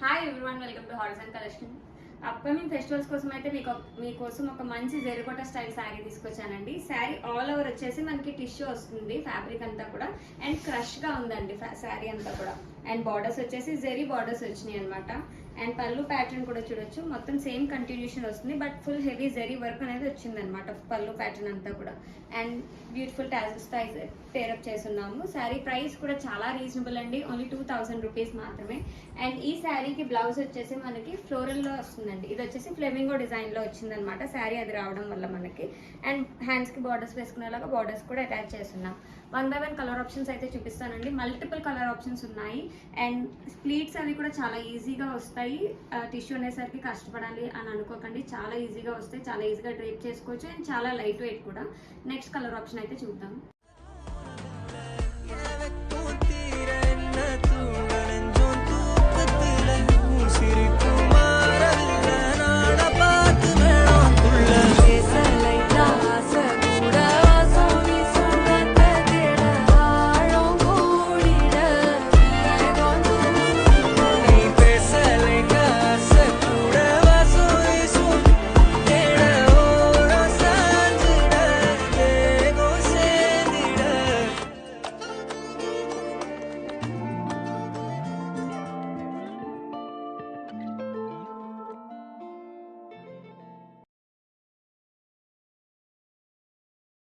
Hi everyone, welcome to horizon collection. Upcoming festivals కోసం అయితే మీకోసం ఒక మంచి జెరికోటా స్టైల్ శారీ తీసుకొచ్చానండి. శారీ ఆల్ ఓవర్ వచ్చేసి మనకి టిష్యూ వస్తుంది, ఫ్యాబ్రిక్ అంతా కూడా, అండ్ క్రష్గా ఉందండి శారీ అంతా కూడా. అండ్ బార్డర్స్ వచ్చేసి జెరీ బార్డర్స్ వచ్చినాయి అనమాట. అండ్ పళ్ళు ప్యాటర్న్ కూడా చూడొచ్చు, మొత్తం సేమ్ కంటిన్యూషన్ వస్తుంది, but full heavy zari work అనేది వచ్చింది అనమాట పళ్ళు ప్యాటర్న్ అంతా కూడా. అండ్ బ్యూటిఫుల్ టాజల్స్తో అయితే పేరప్ చేస్తున్నాము. శారీ ప్రైస్ కూడా చాలా రీజనబుల్ అండి, ఓన్లీ 2000 రూపీస్ మాత్రమే. అండ్ ఈ శారీకి బ్లౌజ్ వచ్చేసి మనకి ఫ్లోరల్లో వస్తుందండి. ఇది వచ్చేసి ఫ్లెమింగో డిజైన్లో వచ్చిందనమాట శారీ, అది రావడం వల్ల మనకి. అండ్ హ్యాండ్స్కి బార్డర్స్ వేసుకునేలాగా బార్డర్స్ కూడా అటాచ్ చేస్తున్నాం. 1 by 1 కలర్ ఆప్షన్స్ అయితే చూపిస్తానండి. మల్టిపుల్ కలర్ ఆప్షన్స్ ఉన్నాయి. అండ్ ప్లీట్స్ అవి కూడా చాలా ఈజీగా వస్తాయి. టిష్యూ అనేసరికి కష్టపడాలి అని అనుకోకండి, చాలా ఈజీగా వస్తాయి, చాలా ఈజీగా డ్రేప్ చేసుకోవచ్చు. అండ్ చాలా లైట్ వెయిట్ కూడా. నెక్స్ట్ కలర్ ఆప్షన్ అయితే చూద్దాం.